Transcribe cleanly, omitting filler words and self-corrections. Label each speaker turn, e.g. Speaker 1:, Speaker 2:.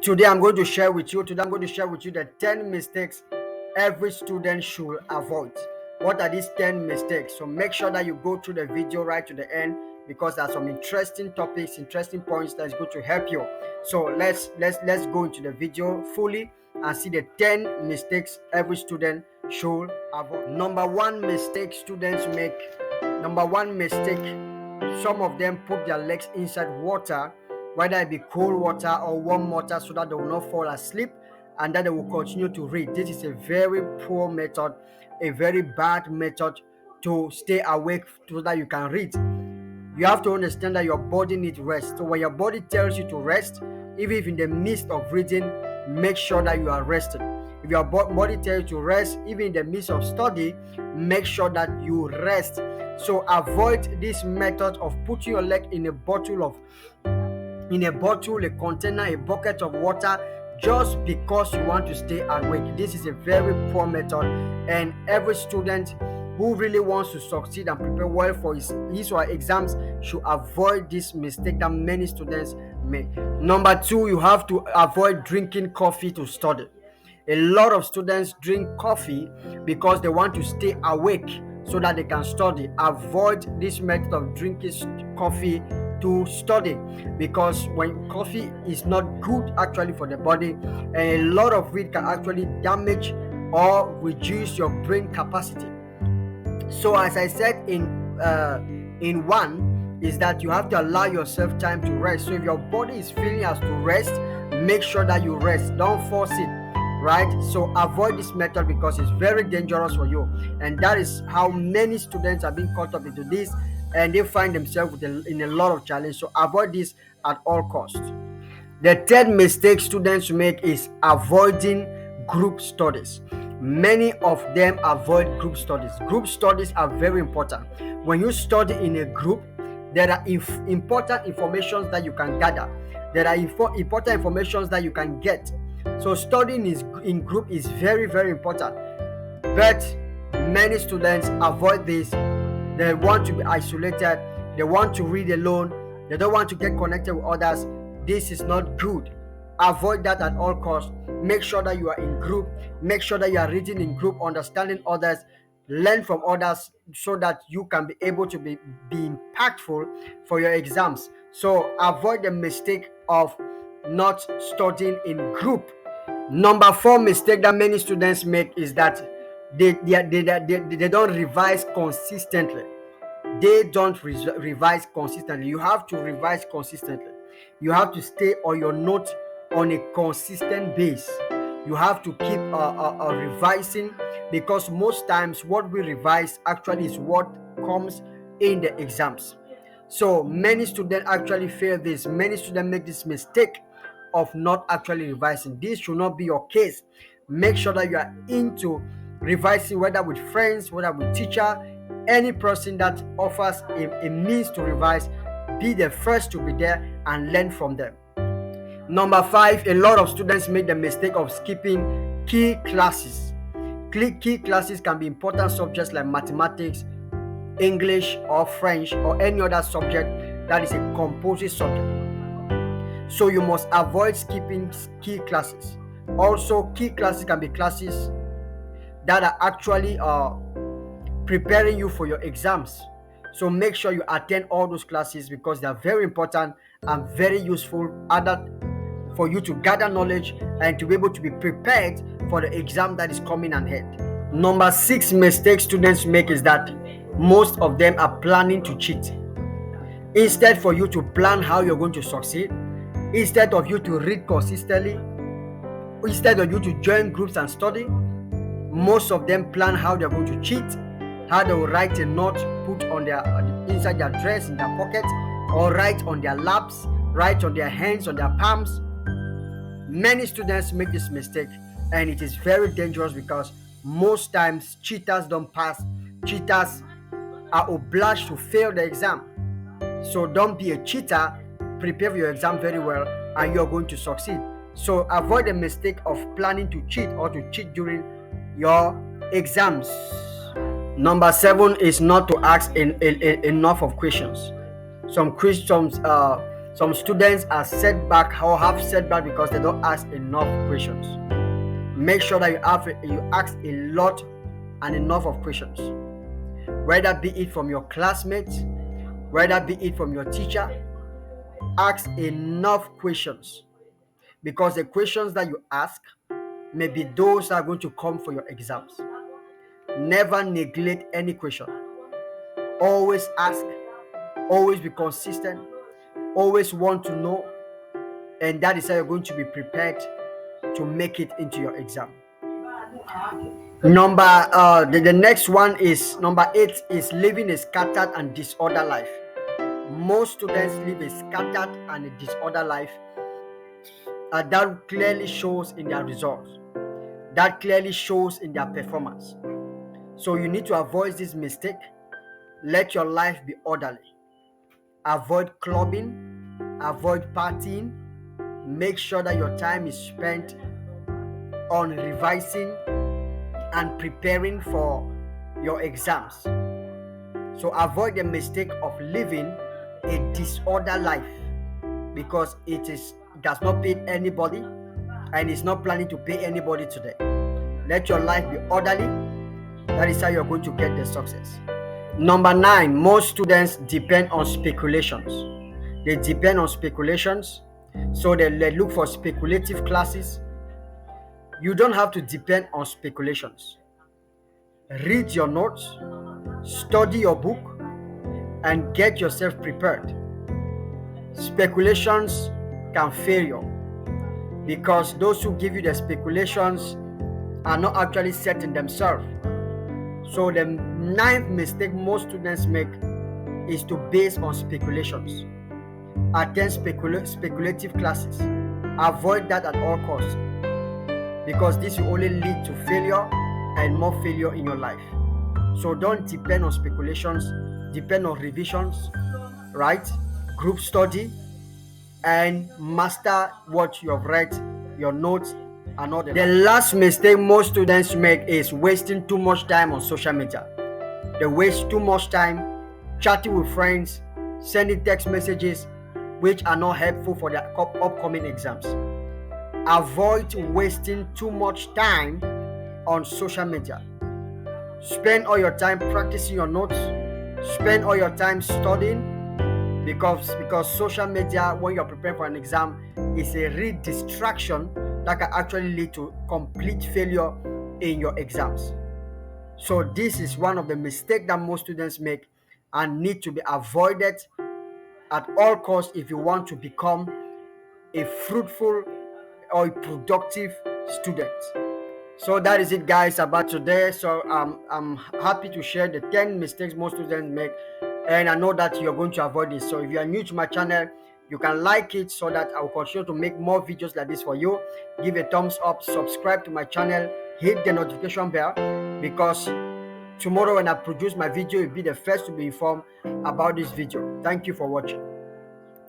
Speaker 1: Today I'm going to share with you the 10 mistakes every student should avoid. What are these 10 mistakes? So make sure that you go through the video right to the end, because there's some interesting topics, interesting points that's going to help you. So let's go into the video fully and see the 10 mistakes every student should avoid. Number one mistake students make. Number one mistake, some of them put their legs inside water, whether it be cold water or warm water, so that they will not fall asleep and that they will continue to read. This is a very poor method, a very bad method to stay awake so that you can read. You have to understand that your body needs rest. So when your body tells you to rest, even if in the midst of reading, make sure that you are rested. If your body tells you to rest, even in the midst of study, make sure that you rest. So avoid this method of putting your leg in a bottle, a container, a bucket of water, just because you want to stay awake. This is a very poor method, and every student who really wants to succeed and prepare well for his or her exams should avoid this mistake that many students make. Number two, you have to avoid drinking coffee to study. A lot of students drink coffee because they want to stay awake so that they can study. Avoid this method of drinking coffee to study, because when coffee is not good actually for the body, a lot of it can actually damage or reduce your brain capacity. So as I said in one, is that you have to allow yourself time to rest. So if your body is feeling as to rest, make sure that you rest. Don't force it, right? So avoid this method because it's very dangerous for you, and that is how many students are being caught up into this, and they find themselves in a lot of challenge. So avoid this at all costs. The third mistake students make is avoiding group studies. Many of them avoid group studies. Group studies are very important. When you study in a group, there are important information that you can gather. There are important information that you can get. So studying in group is very, very important. But many students avoid this. They want to be isolated. They want to read alone. They don't want to get connected with others. This is not good. Avoid that at all costs. Make sure that you are in group. Make sure that you are reading in group, understanding others, learn from others, so that you can be able to be impactful for your exams. So avoid the mistake of not studying in group. Number four mistake that many students make is that they don't revise consistently. They don't revise consistently. You have to revise consistently. You have to stay on your note on a consistent base. You have to keep revising, because most times what we revise actually is what comes in the exams. So many students actually fail this. Many students make this mistake of not actually revising. This should not be your case. Make sure that you are into revising, whether with friends, whether with teacher, any person that offers a means to revise. Be the first to be there and learn from them. Number five, a lot of students make the mistake of skipping key classes. Key classes can be important subjects like mathematics, English, or French, or any other subject that is a composite subject. So you must avoid skipping key classes. Also, key classes can be classes that are actually preparing you for your exams. So make sure you attend all those classes, because they are very important and very useful for you to gather knowledge and to be able to be prepared for the exam that is coming ahead. Number six mistake students make is that most of them are planning to cheat. Instead for you to plan how you're going to succeed, instead of you to read consistently, instead of you to join groups and study, most of them plan how they're going to cheat, how they will write a note, put on inside their dress, in their pocket, or write on their laps, write on their hands, on their palms. Many students make this mistake, and it is very dangerous, because most times cheaters don't pass. Cheaters are obliged to fail the exam. So don't be a cheater. Prepare for your exam very well, and you're going to succeed. So avoid the mistake of planning to cheat or to cheat during your exams. Number seven is not to ask enough of questions. Some Some students are set back or have setback because they don't ask enough questions. Make sure that you ask a lot and enough of questions, whether be it from your classmates, whether be it from your teacher. Ask enough questions, because the questions that you ask may be those that are going to come for your exams. Never neglect any question. Always ask, always be consistent, always want to know, and that is how you're going to be prepared to make it into your exam. The next one is number 8 is living a scattered and disordered life. Most students live a scattered and a disordered life. That clearly shows in their results. That clearly shows in their performance. So you need to avoid this mistake. Let your life be orderly. Avoid clubbing, avoid partying. Make sure that your time is spent on revising and preparing for your exams. So avoid the mistake of living a disordered life, because it does not pay anybody and is not planning to pay anybody today. Let your life be orderly. That is how you're going to get the success. Number 9, most students depend on speculations. They depend on speculations, so they look for speculative classes. You don't have to depend on speculations. Read your notes, study your book, and get yourself prepared. Speculations can fail you, because those who give you the speculations are not actually setting themselves. So the 9th mistake most students make is to base on speculations. Attend speculative classes. Avoid that at all costs, because this will only lead to failure and more failure in your life. So don't depend on speculations. Depend on revisions, right? Group study, and master what you have read, your notes, and all that. The last mistake most students make is wasting too much time on social media. They waste too much time chatting with friends, sending text messages, which are not helpful for their upcoming exams. Avoid wasting too much time on social media. Spend all your time practicing your notes. Spend all your time studying, because social media, when you're preparing for an exam, is a real distraction that can actually lead to complete failure in your exams. So this is one of the mistakes that most students make and need to be avoided at all costs if you want to become a fruitful or a productive student. So that is it, guys, about today. So I'm happy to share the 10 mistakes most students make, and I know that you're going to avoid this. So if you are new to my channel, you can like it so that I will continue to make more videos like this for you. Give a thumbs up, subscribe to my channel, hit the notification bell, because tomorrow when I produce my video, you'll be the first to be informed about this video. Thank you for watching.